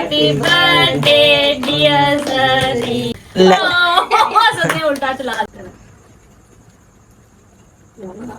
Happy birthday dear Sunny. सबने उल्टा चला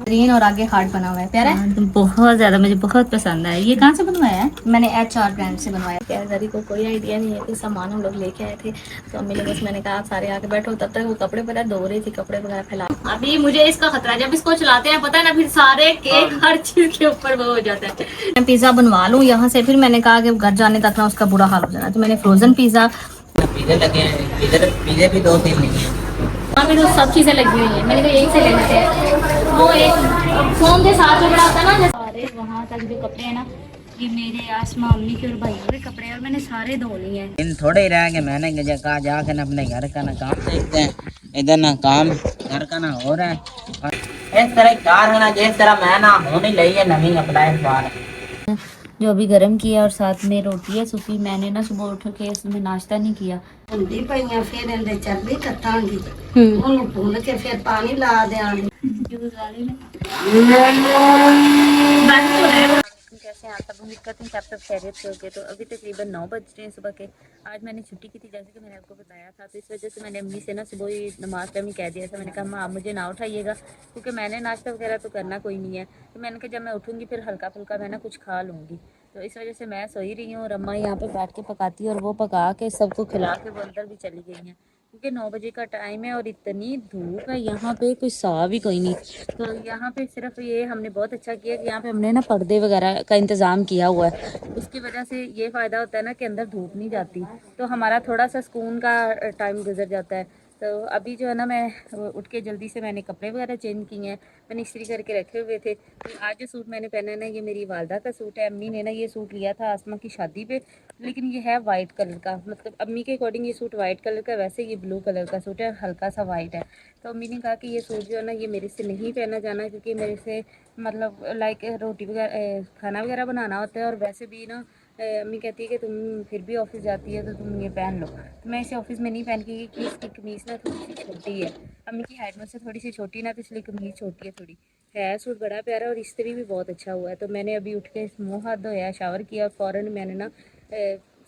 ग्रीन और आगे हार्ट बना हुआ है, प्यारा है। बहुत ज्यादा मुझे बहुत पसंद है। ये कहाँ से बनवाया है? मैंने HR ब्रांड से बनवाया। क्या जरी को कोई आइडिया नहीं है कि सामान हम लोग लेके आए थे, तो अम्मी ने बस मैंने कहा आप सारे आके बैठो, तब तक वो कपड़े वगैरह धो रही थी, कपड़े वगैरह फैला। अभी मुझे इसका खतरा है, जब इसको चलाते हैं पता है ना, फिर सारे केक हर चीज के ऊपर वो हो जाता है। मैं पिज्जा बनवा लूँ यहाँ से, फिर मैंने कहा कि घर जाने तक ना उसका बुरा हाल हो जाना, तो मैंने फ्रोजन पिज्जा लगे हैं। पिज्जे भी 2-3 नहीं है, वहाँ पे तो सब चीज़ें लगी हुई हैं। मैंने कहा यहीं से ले लेते हैं। वो एक फोन के साथ में बड़ा आता है ना, सारे वहाँ तक जो कपड़े हैं ना, ये मेरे आसमां अम्मी के और भाइयों के कपड़े हैं, और मैंने सारे धो लिए हैं। इन थोड़े ही रह गए, मैंने कहा जाकर ना अपने घर का ना काम देखते हैं, इधर ना काम घर का ना हो रहा है। इस तरह कार है ना, जिस तरह मैं ना होने लगी है नवी अप्लाई कार जो अभी गर्म किया, और साथ में रोटी है सूखी। मैंने ना सुबह उठ के इसमें नाश्ता नहीं किया। ਹੁੰਦੀ ਪਈਆਂ ਫਿਰ ਇਹਦੇ ਚਰਬੀ ਕੱਟਾਂਗੀ ਉਹਨੂੰ ਭੁੰਨ के फिर पानी ला देंगे। कैसे हैं आप सब? उम्मीद करती हूँ कि आप सब खैरियत से होंगे। तो अभी तकरीबन 9 बज रहे हैं सुबह के। आज मैंने छुट्टी की थी, जैसे कि मैंने आपको बताया था, तो इस वजह से मैंने अम्मी से ना सुबह ही नमाज टाइम ही कह दिया था। मैंने कहा अम्मा आप मुझे ना उठाइएगा, क्योंकि मैंने नाश्ता वगैरह तो करना कोई नहीं है। तो मैंने कहा जब मैं उठूँगी फिर हल्का फुल्का मैं ना कुछ खा लूँगी। तो इस वजह से मैं सोई रही हूँ, और अम्मा यहाँ पर बैठ के पकाती है, और वो पका के सबको खिला के वो अंदर भी चली गई हैं, क्योंकि 9 बजे का टाइम है और इतनी धूप है यहाँ पे, कोई सा भी कोई नहीं। तो यहाँ पे सिर्फ ये हमने बहुत अच्छा किया कि यहाँ पे हमने ना पर्दे वगैरह का इंतज़ाम किया हुआ है। उसकी वजह से ये फ़ायदा होता है ना कि अंदर धूप नहीं जाती, तो हमारा थोड़ा सा सुकून का टाइम गुजर जाता है। तो अभी जो है ना, मैं उठ के जल्दी से मैंने कपड़े वगैरह चेंज किए हैं, मैंने इस्त्री करके रखे हुए थे। आज जो सूट मैंने पहना है ना, ये मेरी वालदा का सूट है। अम्मी ने ना ये सूट लिया था आसमा की शादी पे, लेकिन ये है वाइट कलर का, मतलब अम्मी के अकॉर्डिंग ये सूट वाइट कलर का, वैसे ये ब्लू कलर का सूट है, हल्का सा वाइट है। तो अम्मी ने कहा कि ये सूट जो है ना, ये मेरे से नहीं पहना जाना, क्योंकि मेरे से मतलब लाइक रोटी वगैरह खाना वगैरह बनाना होता है, और वैसे भी ना अम्मी कहती है कि तुम फिर भी ऑफिस जाती है तो तुम ये पहन लो। तो मैं इसे ऑफिस में नहीं पहन के, कि इसकी कमीज़ ना थोड़ी सी छोटी है, अम्मी की हाइट मुझसे थोड़ी सी छोटी ना, तो इसलिए कमीज़ छोटी है थोड़ी। है सूट बड़ा प्यारा, और इस्त्री भी बहुत अच्छा हुआ है। तो मैंने अभी उठ के मुँह हाथ धोया, शावर किया, और फ़ौरन मैंने ना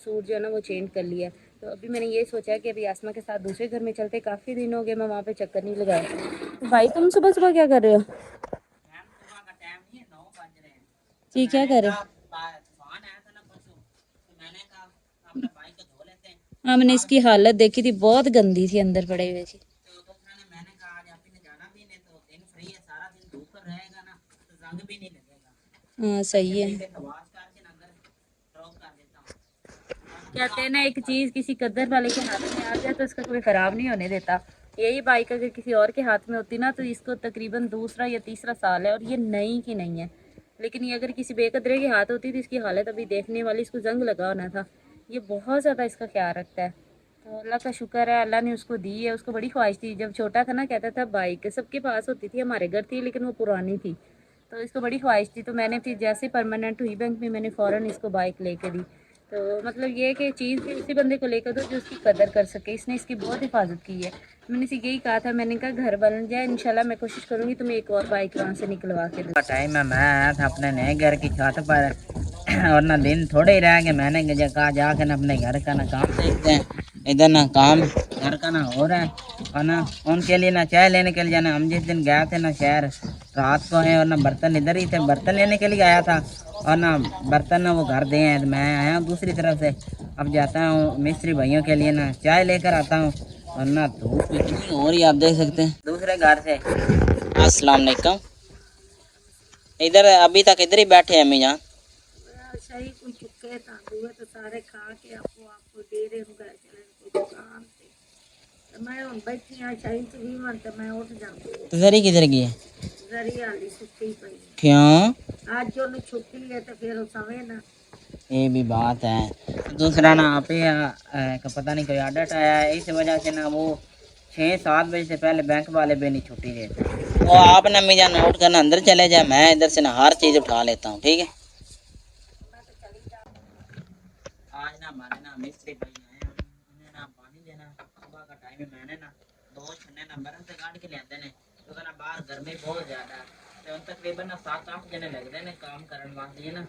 सूट जो है ना वो चेंज कर लिया। तो अभी मैंने ये सोचा कि अभी आसमा के साथ दूसरे घर में चलते, काफ़ी दिन हो गए मैं वहाँ पे चक्कर नहीं लगाया। तो भाई तुम सुबह सुबह क्या कर रहे हो? जी क्या कर रहे हो? हाँ मैंने इसकी हालत देखी थी, बहुत गंदी थी, अंदर पड़े हुए थी। हाँ सही है। कहते हैं ना, एक चीज़ किसी कदर वाले के हाथ में आ जाए तो इसका कोई ख़राब नहीं होने देता। यही बाइक अगर किसी और के हाथ में होती ना, तो इसको तकरीबन दूसरा या तीसरा साल है, और ये नई की नहीं है। लेकिन ये अगर किसी बेकदरे के हाथ होती तो इसकी हालत अभी देखने वाली, इसको जंग लगा होना था। ये बहुत ज़्यादा इसका ख्याल रखता है। तो अल्लाह का शुक्र है, अल्लाह ने उसको दी है। उसको बड़ी ख्वाहिश थी, जब छोटा था ना कहता था बाइक सबके पास होती थी, हमारे घर थी लेकिन वो पुरानी थी। तो इसको बड़ी ख्वाहिश थी, तो मैंने फिर जैसे परमानेंट हुई बैंक में, मैंने फ़ौरन इसको बाइक लेके दी। तो मतलब ये कि चीज़ भी उसी बंदे को लेकर दो जो उसकी कदर कर सके। इसने इसकी बहुत हिफाजत की है। मैंने इसे यही कहा था, मैंने कहा घर बन जाए इंशाल्लाह, मैं कोशिश करूँगी तुम्हें एक और बाइक वहाँ से निकलवा के दूँ। टाइम है, मैं आया था अपने नए घर की छत पर, और ना दिन थोड़े ही रह गए, मैंने कहा जाके ना अपने घर का ना काम देखते हैं, इधर ना काम घर का ना हो रहा है, और ना उनके लिए ना चाय लेने के लिए जाना। हम जिस दिन गए थे ना शहर रात को है, और ना बर्तन इधर ही थे, बर्तन लेने के लिए आया था, और ना बर्तन ना वो घर दे हैं। मैं आया हूँ दूसरी तरफ से, अब जाता हूँ मिस्त्री भाइयों के लिए ना चाय लेकर आता हूँ, और ना धूप इतनी हो रही है, आप देख सकते हैं दूसरे घर से। अस्सलाम वालेकुम। इधर अभी तक इधर ही बैठे हैं अम्मी जान। सही कुछ चुके तो सारे खा के आपको दे रहे हो गए चले दुकान से। तो मैं उन बैठी हाँ सही से भी मन, तो मैं उठ जाऊँ। तो जरी किधर गई है? जरी आली सुखी पई क्यों? आज जो नहीं छुट्टी है तो फिर समय ना। ये भी बात है। दूसरा ना आप ही का पता नहीं कोई ऑर्डर आया है, इस वजह से ना वो 6-7 बजे से पहले बैंक वाले भी नहीं छुट्टी देते। वो आप ना मेरा नोट करना अंदर चले जाए, मैं इधर से ना हर चीज़ उठा लेता हूँ, ठीक है। आज ना हमारे ना मिस्त्री भाई आए हैं, उन्हें ना पानी देना, सुबह का टाइम है, मैंने ना 2 छन्ने ना बर्फ से काट के ले आते हैं, क्योंकि ना बाहर गर्मी बहुत ज़्यादा है। तो तकरीबन ना 7-8 जने लगते हैं काम करने वास्ते ना।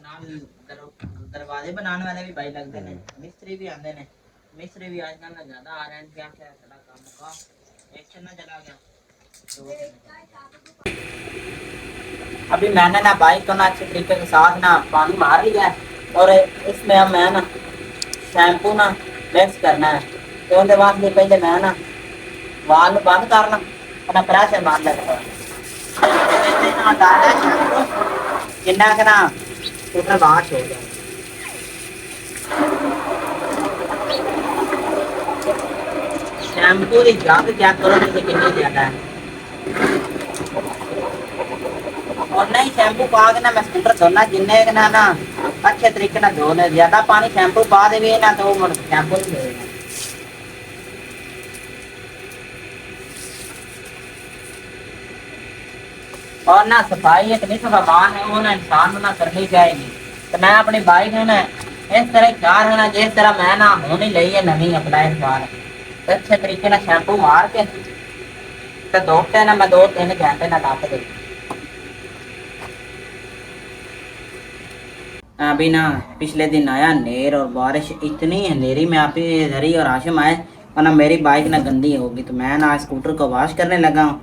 ਨਾਲ ਦਰਵਾਜ਼ੇ ਬਣਾਉਣ ਵਾਲੇ ਵੀ ਭਾਈ लगते हैं, मिस्त्री भी आते हैं। मिस्त्री भी आजकल ना ज्यादा आ रहे हैं, क्या क्या थोड़ा काम का एक ना चला गया तो अभी मैंने ना बाइक को ना अच्छे तरीके के साथ ना पानी मार लिया है और इसमें अब मैं ना शैम्पू ना मिक्स करना है। तो उनके बाद ये पहले मैं ना वाल बंद करना अपना प्रेशर मार लेना जिन्ना के ना उतना बाहर छोड़ देना। शैम्पू की जग चेक करो कि कितनी ज्यादा है और नहीं शैम्पू पा के ना मैं स्कूटर धोना जिन्ने के ना अच्छे तरीके ना धोने ज्यादा पानी शैम्पू पा देवे ना तो शैम्पू नहीं धोएगा। और ना सफाई एक निस्फ अमान है वो ना इंसान को ना करनी चाहिए। तो मैं अपनी बाइक है ना इस तरह चार है ना जिस तरह मैं ना होनी ली है नवी अपना इस बार अच्छे तरीके ना शैम्पू मार के तो धोते ना मैं 2-3 घंटे ना ला के अभी ना पिछले दिन आया अंधेर और बारिश इतनी अंधेरी में आप इधर और आशिम आए और ना मेरी बाइक ना गंदी होगी तो मैं ना स्कूटर को वॉश करने लगा हूँ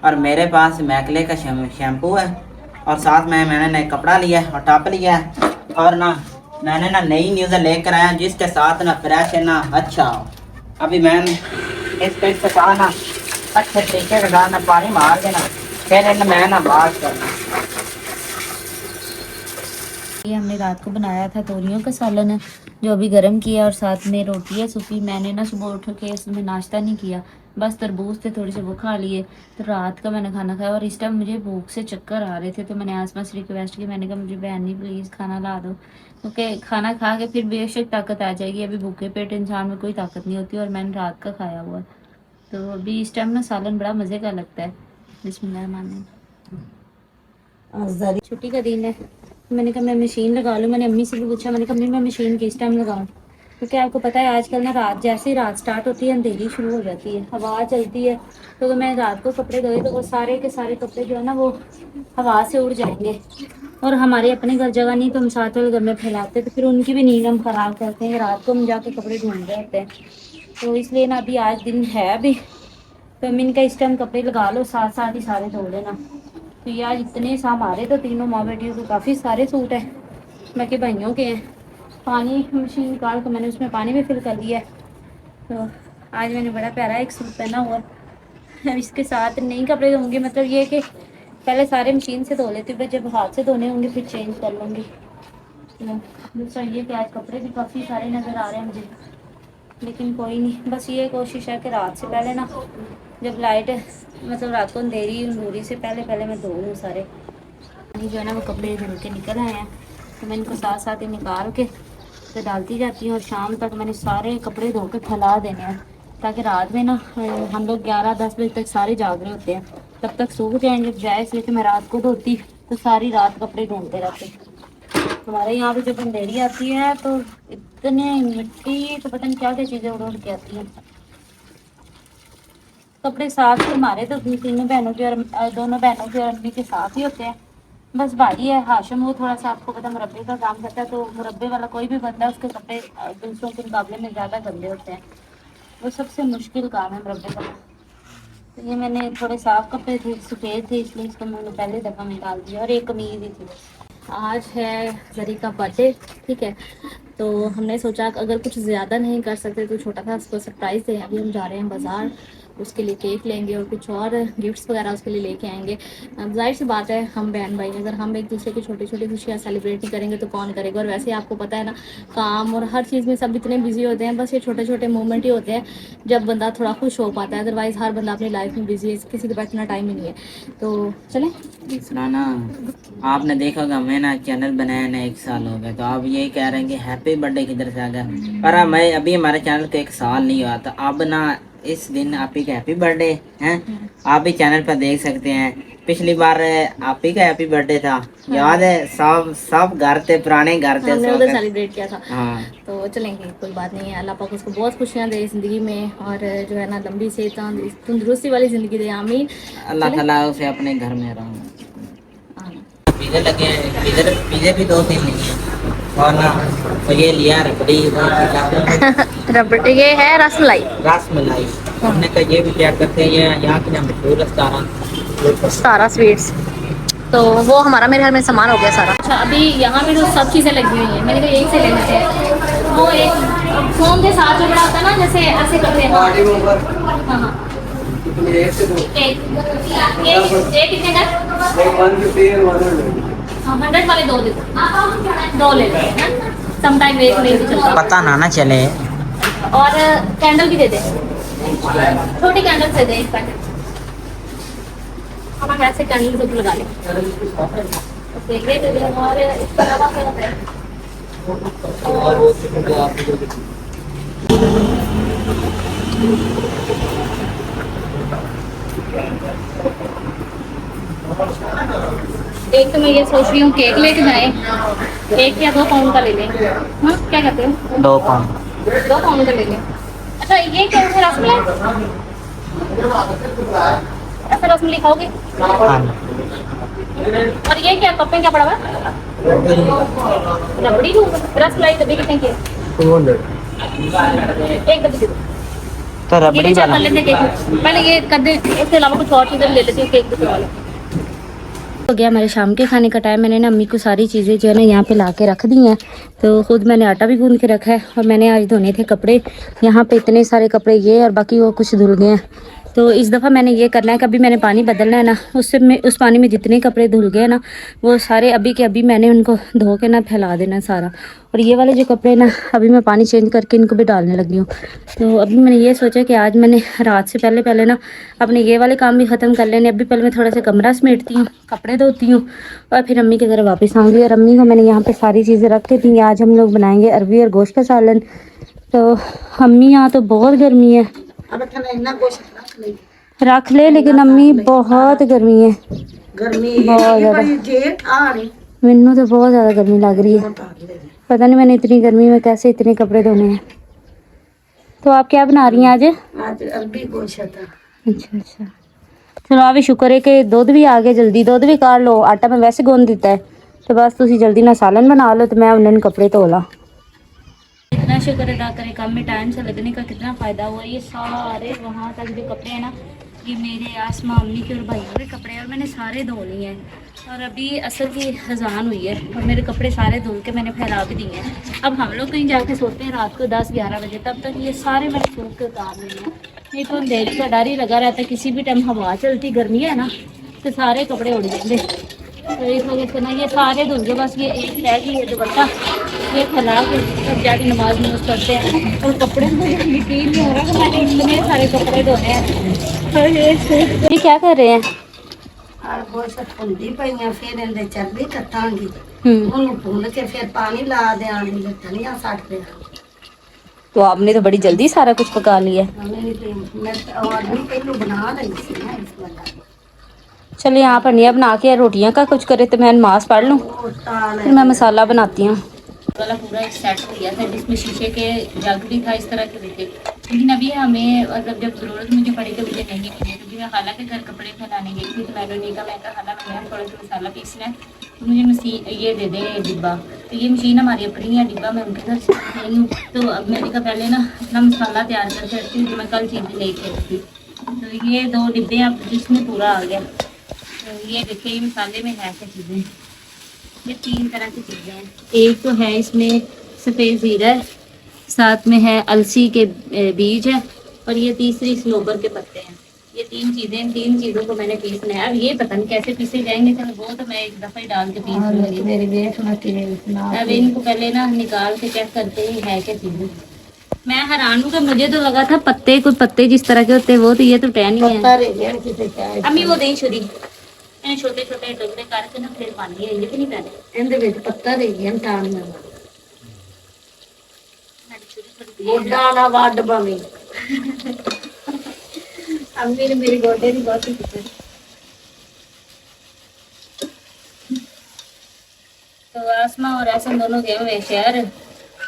और मेरे पास मैकले का शैम्पू है और साथ में मैंने ना कपड़ा लिया है और टप लिया है और ना मैंने ना नई न्यूज़ लेकर आया जिसके साथ ना फ्रेश है ना अच्छा हो। अभी मैंने इस पे से कहा ना अच्छे तरीके के साथ ना पानी मार देना फिर मैं ना वॉश करना। ये हमने रात को बनाया था तोरियों का सालन है जो अभी गर्म किया और साथ में रोटी है सूखी। मैंने ना सुबह उठ के इसमें नाश्ता नहीं किया, बस तरबूज थे थोड़े से वो खा लिए। तो रात का मैंने खाना खाया और इस टाइम मुझे भूख से चक्कर आ रहे थे तो मैंने आसमा से रिक्वेस्ट की, मैंने कहा मुझे बहनी प्लीज़ खाना ला दो क्योंकि खाना खा के फिर बेशक ताकत आ जाएगी। अभी भूखे पेट इंसान में कोई ताकत नहीं होती और मैंने रात का खाया हुआ है। तो अभी इस टाइम ना सालन बड़ा मज़े का लगता है। बिस्मिल्लाह। छुट्टी का दिन है मैंने कहा मैं मशीन लगा लूँ। मैंने अम्मी से भी पूछा, मैंने कहा अम्मी मैं मशीन किस टाइम लगाऊँ क्योंकि आपको पता है आजकल ना रात जैसे ही रात स्टार्ट होती है अंधेरी शुरू हो जाती है, हवा चलती है। तो मैं रात को कपड़े धोए तो वो सारे के सारे कपड़े जो है ना वो हवा से उड़ जाएंगे और हमारे अपने घर जगह नहीं तो हम साथ वाले घर में फैलाते तो फिर उनकी भी नींद हम ख़राब करते हैं। रात को हम जाके कपड़े ढूंढ रहे होते हैं तो इसलिए ना अभी आज दिन है अभी तो अम्मी का इस टाइम कपड़े लगा लो साथ साथ ही सारे धो लेना। तो ये आज इतने सा हमारे तो तीनों माँ बेटियों को काफ़ी सारे सूट हैं, बाकी भाइयों के हैं। पानी मशीन निकाल कर मैंने उसमें पानी भी फिल कर दिया है। तो आज मैंने बड़ा प्यारा एक सूट पहना हुआ। अब इसके साथ नई कपड़े धोंगी, मतलब ये कि पहले सारे मशीन से धो लेती हूँ, जब हाथ से धोने होंगे फिर चेंज कर लूँगी। तो दूसरा ये कि आज कपड़े भी काफ़ी सारे नज़र आ रहे हैं मुझे, लेकिन कोई नहीं, बस ये कोशिश है कि रात से पहले ना जब लाइट मतलब रात को अंधेरी से पहले पहले मैं धो लूँ सारे। ये जो है ना वो कपड़े धो के निकल आए हैं तो मैं इनको साथ साथ ही निकाल के तो डालती जाती हूँ और शाम तक मैंने सारे कपड़े धो के फैला देने हैं ताकि रात में ना हम लोग 11-10 बजे तक सारे जाग रहे होते हैं, तब तक सूख जाएंगे जाए, इसलिए कि मैं रात को धोती तो सारी रात कपड़े ढूंढते रहते। हमारे यहाँ पे जब अंधेरी आती है तो इतने मिट्टी तो पता नहीं क्या क्या चीज़ें उड़ उड़ के आती हैं। कपड़े साफ तो हमारे तो तीनों बहनों के और दोनों बहनों के और अम्मी के साथ ही होते हैं। बस भाई है हाशिम, वो थोड़ा सा आपको पता मुरब्बे का काम करता है तो मुरब्बे वाला कोई भी बंदा उसके कपड़े दूसरों के मुकाबले में ज़्यादा गंदे होते हैं, वो सबसे मुश्किल काम है मुरब्बे का। तो ये मैंने थोड़े साफ कपड़े थे सफ़ेद थे इसलिए इसको मैंने पहले दफ़ा में डाल दिया और एक कमीज ही थी। आज है जरी का बर्थडे, ठीक है, तो हमने सोचा कि अगर कुछ ज़्यादा नहीं कर सकते तो छोटा सा उसको सरप्राइज़ दें। अभी हम जा रहे हैं बाज़ार, उसके लिए केक लेंगे और कुछ और गिफ्ट्स वगैरह उसके लिए लेके आएंगे। अब जाहिर सी बात है हम बहन भाई अगर हम एक दूसरे की छोटी छोटी खुशियाँ सेलिब्रेट नहीं करेंगे तो कौन करेगा। और वैसे आपको पता है ना काम और हर चीज़ में सब इतने बिजी होते हैं, बस ये छोटे छोटे मोमेंट ही होते हैं जब बंदा थोड़ा खुश हो पाता है, अदरवाइज़ हर बंदा अपनी लाइफ में बिजी है, किसी के पास इतना टाइम ही नहीं है। तो चलें। दूसरा ना आपने देखा होगा मैं ना चैनल बनाया ना 1 साल हो गया तो आप यही कह रहे हैं कि हैप्पी बर्थडे किधर से आ गया, पर मैं अभी हमारे चैनल को 1 साल नहीं हुआ तो अब ना इस दिन आप ही का हैप्पी बर्थडे है, आप भी चैनल पर देख सकते हैं। पिछली बार आप ही का हैप्पी बर्थडे था, याद है, सब घर थे, पुराने घर थे, हमने उधर सेलिब्रेट किया था। हाँ तो चलेंगे, कोई बात नहीं है। अल्लाह पाक उसको बहुत खुशियाँ दे ज़िंदगी में और जो है ना लंबी से तंदुरुस्ती वाली ज़िंदगी दे, आमीन। अल्लाह ताला उसे अपने घर में रहूँ। पिज़्ज़े लगे हैं, पिज़्ज़े भी 2-3 लिए हैं। और ना तो ये लिया रबड़ी रबड़ी, ये है रसमलाई। रस मलाई। हमने कहा ये भी चेक करते हैं, ये यहाँ की ना मशहूर रेस्टोरेंट सारा स्वीट्स, तो वो हमारा मेरे घर में सामान हो गया सारा। अच्छा, अभी यहाँ पे तो सब चीज़ें लगी हुई हैं, मैंने कहा यही से ले लेते हैं। वो एक फोन के साथ जो बड़ा होता है ना, जैसे ऐसे करते हैं। हाँ हाँ, एक ये कितने का? 100 वाले दो दे दो ले लेते हैं ना, समटाइम एक नहीं तो चलता। पता ना चले। और कैंडल भी दे दे, छोटी कैंडल दे दे एक पैकेट। हम ऐसे कैंडल सब लगा लें। ओके, ये दे दे। और इसके अलावा क्या होता है? एक तो मैं ये सोच रही हूँ केक लेके जाए, 1 या 2 पाउंड का ले लें। हाँ, क्या कहते हो? 2 पाउंड 2 पाउंड का ले लें। अच्छा, ये क्या है? रसमलाई? ऐसा रसमलाई खाओगे? और ये क्या कप में क्या पड़ा हुआ है? रबड़ी लूँ? रसमलाई डब्बे कितने की है? 200 एक डब्बी दे दो। तो ये रबड़ी भी चेक वाला कर लेते हैं केक। पहले ये कर दे, इसके अलावा कुछ और चीज़ें भी ले लेती हूँ केक के वाला। हो गया हमारे शाम के खाने का टाइम। मैंने ना अम्मी को सारी चीज़ें जो है ना यहाँ पे ला के रख दी हैं। तो ख़ुद मैंने आटा भी गूंद के रखा है, और मैंने आज धोने थे कपड़े। यहाँ पे इतने सारे कपड़े ये और बाकी वो कुछ धुल गए हैं। तो इस दफ़ा मैंने ये करना है कि अभी मैंने पानी बदलना है ना, उससे में उस पानी में जितने कपड़े धुल गए ना, वो सारे अभी के अभी मैंने उनको धो के ना फैला देना सारा। और ये वाले जो कपड़े ना, अभी मैं पानी चेंज करके इनको भी डालने लगी हूँ। तो अभी मैंने ये सोचा कि आज मैंने रात से पहले ना अपने ये वाले काम भी ख़त्म कर लेने। अभी पहले मैं थोड़ा सा कमरा समेटती हूँ, कपड़े धोती हूँ, और फिर अम्मी के घर वापस आऊँगी। और अम्मी को मैंने यहाँ पे सारी चीज़ें रख के दी। आज हम लोग बनाएंगे अरबी और गोश्त का सालन। तो अम्मी यहाँ तो बहुत गर्मी है, रख ले, लेकिन अम्मी बहुत गर्मी है, बहुत ज़्यादा। मैनू तो बहुत ज़्यादा गर्मी लग रही है, पता नहीं मैंने इतनी गर्मी में कैसे इतने कपड़े धोने हैं। तो आप क्या बना रही हैं आज? अरबी गोश्त। अच्छा अच्छा, चलो आ भी शुक्र है कि दुध भी आ गया जल्दी। दुध भी काट लो, आटा मैं वैसे गूंद दिता है, तो बस तुसी जल्दी ना सालन बना लो, तो मैं उन्हें कपड़े धो ला। इतना शुक्र अदा करें, काम में टाइम से लगने का कितना फ़ायदा हुआ। ये सारे वहाँ तक जो कपड़े हैं ना, ये मेरे आसमा अम्मी के और भाइयों के कपड़े हैं, और मैंने सारे धो लिए हैं। और अभी असल की अजान हुई है और मेरे कपड़े सारे धुल के मैंने फैला भी दिए हैं। अब हम लोग कहीं जाके सोते हैं रात को 10-11 बजे, तब तक ये सारे मैंने सूख के उतार लिए हैं। नहीं तो अंधेरी का डर ही लगा रहता है, किसी भी टाइम हवा चलती, गर्मी है ना, तो सारे कपड़े उड़ जाएंगे। तो इस वजह से ना ये सारे धुल गए, बस ये एक रह गई है दुपट्टा, ये फैला के सब जाके नमाज नमाज पढ़ते हैं। और कपड़े मुझे यकीन नहीं हो रहा कि मैंने इतने सारे कपड़े धोने हैं। और ये क्या कर रहे हैं? गोश्त भुनदी पईयां, फिर इहदे चर्बी कट्टांगी, ਉਹਨੂੰ ਭੁੰਨ के फिर पानी ला देंगे, धनिया सट देंगे। तो आपने तो बड़ी जल्दी सारा कुछ पका लिया है। मैं और भी पहलू बना रही थी ना इस वाला। चलिए यहाँ पर नहीं बना के रोटियाँ का कुछ करे, तो मैं नमाज पढ़ लूँ, फिर मैं मसाला बनाती हूँ। वाला पूरा एक सेट दिया था जिसमें शीशे के जग भी था, इस तरह के भी थे। लेकिन अभी हमें मतलब जब ज़रूरत मुझे पड़ी तो मुझे नहीं मिले, क्योंकि मैं खाला के घर कपड़े फैलाने गई थी। तो मैंने नहीं कहा, मैं कहा खाला मैं थोड़ा सा मसाला पीसना है, तो मुझे मशीन ये दे दे डिब्बा। तो ये मशीन हमारी अपनी है, डिब्बा मैं उनके घर से नहीं हूँ। तो अब मैंने कहा पहले ना अपना मसाला तैयार करके रखती हूँ, तो मैं कल चीज़ें लेके रखती। तो ये 2 डिब्बे अब जिसमें पूरा आ गया। तो ये देखिए ये मसाले में है क्या चीज़ें, ये 3 तरह की चीज़ें हैं। एक तो है इसमें सफ़ेद ज़ीरा है, साथ में है अलसी के बीज है, और ये तीसरी सनोबर के पत्ते हैं। ये 3 चीज़ें, इन 3 चीज़ों को मैंने पीसना है। अब ये पता नहीं कैसे पीसे जाएंगे, चलो वो तो मैं एक दफ़ा ही डाल के पीस लूँगी। अब इनको पहले ना निकाल के चेक करते ही है क्या चीज़ें। मैं हैरान हूँ कि मुझे तो लगा था पत्ते, कोई पत्ते जिस तरह के होते हैं वो, तो ये तो टहनी है। अम्मी वो नहीं छुरी, मैंने छोटे छोटे टुकड़े करके ना फिर पानी है, ये भी नहीं पैने ਇਹਦੇ ਵਿੱਚ ਪੱਤਾ ਦੇ ਗਿਆ ਟਾਣ ਨਾਲ मैंने छुरी थोड़ी ਗੋਡਾ ਨਾ ਵੱਡ ਬਵੇਂ। अम्मी ने मेरे गोडे की बहुत ही की। तो आसमा और ऐसा दोनों गए हुए शहर,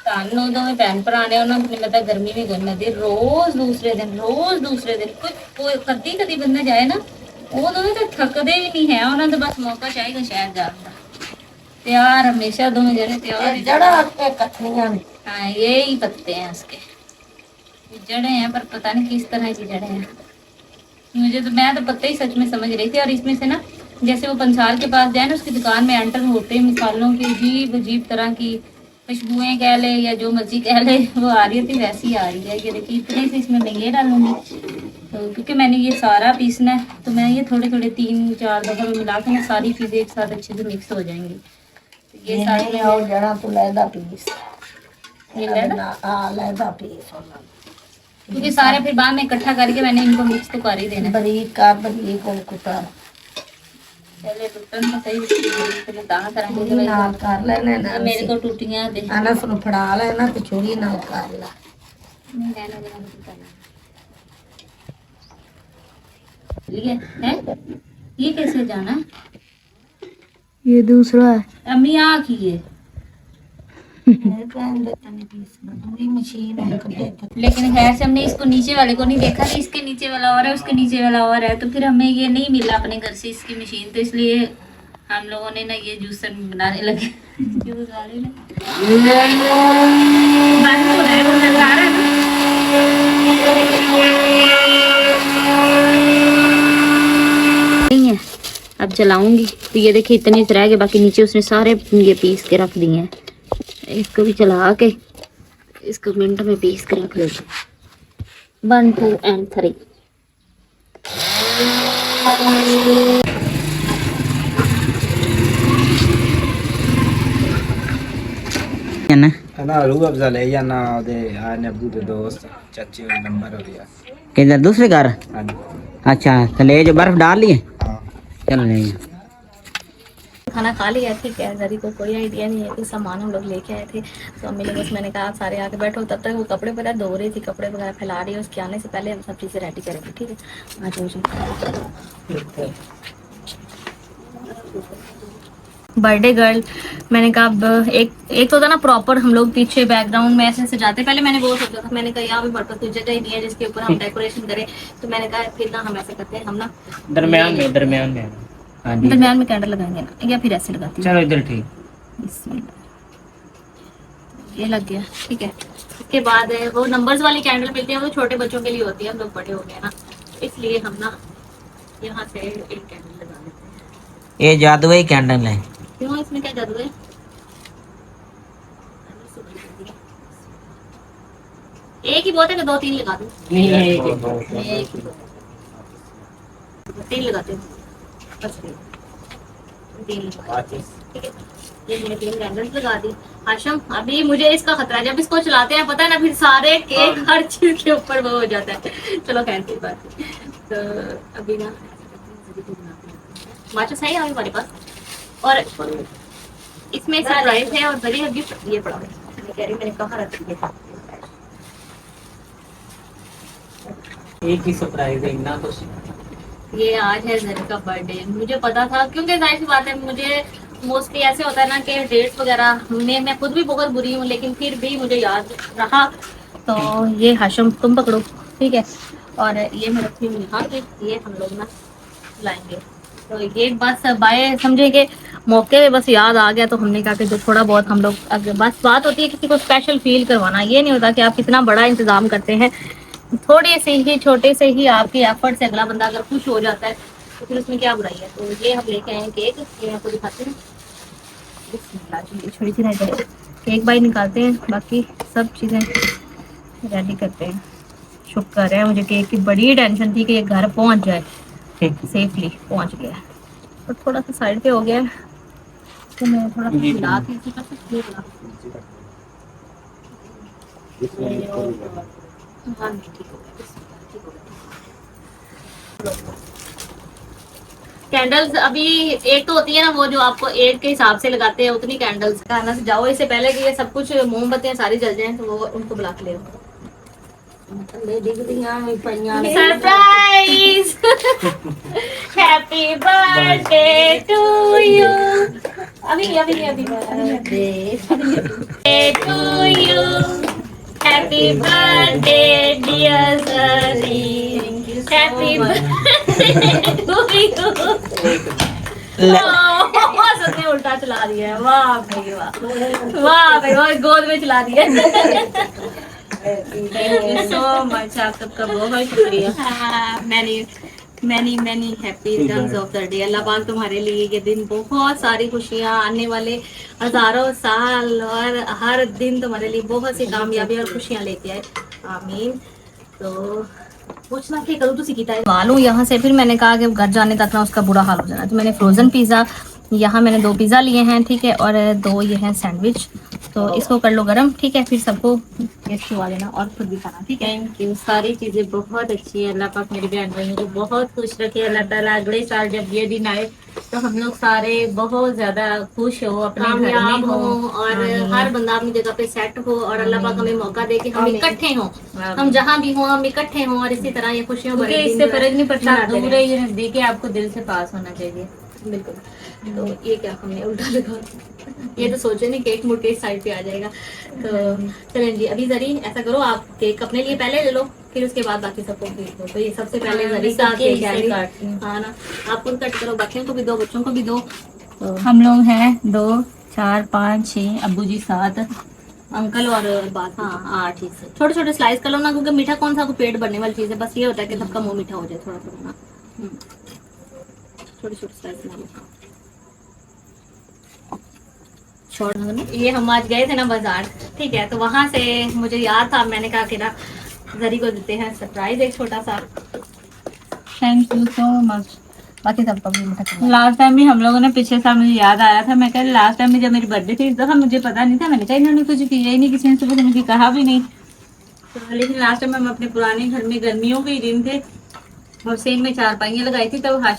तानों दोवें भैन भरा ने, उन्होंने मतलब गर्मी भी गई नदी, रोज दूसरे दिन कोई कदी बंदा जाए ना, वो दोवें तो थकते भी नहीं है, उन्होंने तो बस मौका चाहिए शहर जाने का। तैयार हमेशा दोनों जड़ें तैयार ही। जड़ा कटनियां ने हाँ ये ही पत्ते हैं उसके, ये जड़ें हैं पर पता नहीं किस तरह की जड़ें हैं। मुझे तो, मैं तो पत्ते ही सच में समझ रही थी। और इसमें से ना जैसे वो पंसाल के पास जाए ना, उसकी दुकान में एंटर होते ही मिसालों की अजीब अजीब तरह की खुशबुएं कह ले या जो मर्जी कह ले, वो आ रही थी वैसी आ रही है कि देखिए इतने से इसमें मैं ये डालूंगी। तो क्योंकि मैंने ये सारा पीसना है तो मैं ये थोड़े थोड़े 3-4 दफ़ा में मिला के ना सारी चीज़ें एक साथ अच्छे से मिक्स हो जाएंगी। तो ये सारी और जड़ा तो लैदा पीस ये लेना, लैदा पीस क्योंकि सारे फिर बाद में इकट्ठा करके मैंने इनको मिक्स तो कर ही देना। बरीक का बरीक को कुतर पहले टूटन तो सही पहले दाना करेंगे तो नाल कर लेने ना मेरे को टूटियां दे अनस नु फड़ा लेना ते चूड़ी नाल कर ला नहीं रहना देना नहीं करना लिए है। ये कैसे जाना है? ये दूसरा है। अम्मी आ की है मशीन है लेकिन खैर से हमने इसको नीचे वाले को नहीं देखा कि इसके नीचे वाला और है उसके नीचे वाला और है, तो फिर हमें ये नहीं मिला अपने घर से इसकी मशीन, तो इसलिए हम लोगों ने ना ये जूसर बनाने लगे। जूस आ रहे नहीं है। अब चलाऊंगी तो ये देखिए इतने रह गए, बाकी नीचे उसने सारे ये पीस के रख दिए हैं। इसको भी चला के इसको मिनट में पीस के रख लेते 1 2 and 3। ना रूह अफजा ले जाना ओदे आने अब्बू दे दोस्त चाचे का नंबर हो गया किधर दूसरे घर? हाँ जी। अच्छा तो ले जो बर्फ डाल लिए, हाँ चलो ले जाओ। खाना खा लिया, ठीक है। जरी को कोई आइडिया नहीं है कि सामान हम लोग लेके आए थे, तो अम्मी लोग बस मैंने कहा आप सारे आके बैठो, तब तक वो कपड़े वगैरह धो रही थी, कपड़े वगैरह फैला रही है। उसके आने से पहले हम सब चीज़ें रेडी करेंगे, ठीक है। आ जाओ। बर्थडे गर्ल, मैंने कहा अब एक तो था ना प्रॉपर हम लोग पीछे बैकग्राउंड में ऐसे सजाते, पहले मैंने वो सोचा था, मैंने कहा यहाँ भी बर्तन कोई जगह ही नहीं है जिसके ऊपर हम डेकोरेशन करें, तो मैंने कहा फिर ना हम ऐसे करते हैं, हम ना दरमियान में हाँ जी, दरम्यान में कैंडल लगाएंगे ना, या फिर ऐसे लगाती हूँ। चलो इधर ठीक। ये लग गया, ठीक है। इसके बाद वो नंबर्स वाली कैंडल मिलती है, वो छोटे बच्चों के लिए होती है, हम लोग बड़े हो गए ना, इसलिए हम ना यहाँ से एक कैंडल लगा देते हैं। ये जादुई कैंडल है। क्यों, इसमें क्या जादू है? एक ही बहुत है कि 2-3 लगा दूं? नहीं है एक ही 3 लगाते हैं बस, 3 लगा, ठीक है। ये मैंने 3 कैंडल्स लगा दी। हाशम, अभी मुझे इसका खतरा है, जब इसको चलाते हैं पता है ना, फिर सारे केक हर चीज के ऊपर वो हो जाता है। चलो खैर कोई बात नहीं। तो अभी ना माचिस है हमारे पास, और इसमें सरप्राइज है, और बड़ी गिफ्ट ये पड़ा है। मैं कह रही मैंने कहाँ रख दिया, एक ही सरप्राइज है ना कुछ। ये आज है जरी का बर्थडे। मुझे पता था, क्योंकि जाहिर सी बात है, मुझे मोस्टली ऐसे होता है ना कि डेट्स वगैरह में मैं खुद भी बहुत बुरी हूँ, लेकिन फिर भी मुझे याद रहा। तो ये हाशम तुम पकड़ो, ठीक है। और ये मैं रखी हूँ यहाँ पे, ये हम लोग ना लाएंगे। तो ये बस बाय समझे कि मौके पे बस याद आ गया, तो हमने कहा कि जो थोड़ा बहुत हम लोग, अगर बस बात होती है किसी को स्पेशल फील करवाना, ये नहीं होता कि आप कितना बड़ा इंतजाम करते हैं, थोड़े से ही छोटे से ही आपके एफर्ट से अगला बंदा अगर खुश हो जाता है तो फिर उसमें क्या बुराई है। तो ये हम लेके आए हैं केक, ये आपको दिखाते हैं। छोटी सी रह जाए, केक बाई निकालते हैं, बाकी सब चीज़ें रेडी करते हैं। शुक्र है, मुझे केक की बड़ी टेंशन थी कि ये घर पहुंच जाए, सेफली पहुंच गया। और थोड़ा सा साइड पे हो गया है, तो मैं थोड़ा सा हिला के इसी तरह से हिला। हाँ ठीक हो गया, ठीक हो गया। कैंडल्स अभी एक तो होती है ना वो जो आपको एड के हिसाब से लगाते हैं, उतनी कैंडल्स खाना से जाओ, इससे पहले कि ये सब कुछ मोमबत्तियां सारी जल जाएं, तो वो उनको बुला के ले आओ। Surprise, happy birthday to you, अभी birthday to you, happy birthday dear सरी, हैप्पी बर्थडे टू यू। उसने उल्टा चला दिया है। वाह भाई वाह, वाह भाई वाह, गोद में चला दिया। सो मच, आप सबका बहुत शुक्रिया। Many happy returns of the day. अल्लाह पाक तुम्हारे लिए ये दिन बहुत सारी खुशियाँ, आने वाले हजारों साल और हर दिन तुम्हारे लिए बहुत सी कामयाबी और खुशियाँ लेके आए, आमीन। तो पूछना क्या करूँ, तुसी कीता है मालूम यहाँ से। फिर मैंने कहा कि घर जाने तक ना उसका बुरा हाल हो जाना, तो मैंने फ्रोज़न पिज़्ज़ा, यहाँ मैंने 2 पिज़्ज़ा लिए हैं, ठीक है, और 2 ये हैं सैंडविच। तो इसको कर लो गरम, ठीक है, फिर सबको टेस्ट खिला देना और खुद भी खाना, ठीक है। थैंक यू, सारी चीज़ें बहुत अच्छी है। अल्लाह पाक मेरी बहन भाइयों को बहुत खुश रखे अल्लाह ताला। अगले साल जब ये दिन आए तो हम लोग सारे बहुत ज्यादा खुश हो, अपने घर में हो, और हर बंदा अपनी जगह पे सेट हो, और अल्लाह पाक हमें मौका दे कि हम इकट्ठे हों, हम जहाँ भी हों हम इकट्ठे हों, और इसी तरह ये खुशियों भरे दिन इससे फर्क नहीं पड़ता, दूर है ये नजदीक है, आपको दिल से पास होना चाहिए। बिल्कुल। तो ये क्या हमने उल्टा लगा, ये तो सोचे नहीं केक मुड़ के इस साइड पे आ जाएगा। तो चलें जी, अभी जरी ऐसा करो, आप केक अपने लिए पहले ले लो, फिर उसके बाद बाकी सबको केक दो। तो ये सबसे पहले जरी का केक है, हाँ ना, आप खुद कट करो, बाकियों को भी दो, बच्चों को भी दो। तो हम लोग हैं 2 4 5 6, अब्बू जी 7, अंकल और बात, हाँ 8 ही से। छोटे छोटे स्लाइस कर लो ना, क्योंकि मीठा कौन सा को पेट भरने वाली चीज़ है, बस ये होता है कि सबका मुंह मीठा हो जाए थोड़ा थोड़ा ना। छोटे छोटे स्लाइस बना लो। ये हम आज गए थे ना बाजार, ठीक है, तो वहां से मुझे याद था, मैंने कहा कि ना जरी को देते हैं सरप्राइज एक छोटा सा। Thank you so much. बाकी सबका भी मीठा। लास्ट टाइम भी हम लोगों ने, पिछले साल मुझे याद आया था, मैं कह लास्ट टाइम में जब मेरी बर्थडे थी इस दफा मुझे पता नहीं था, मैंने कहा इन्होंने कुछ किया ही नहीं, किसी ने सुबह मुझे कहा भी नहीं। तो लेकिन लास्ट टाइम हम अपने पुराने घर में, गर्मियों के ही दिन थे, और सेम में 4 पाइयाँ लगाई थी, तब हाशिम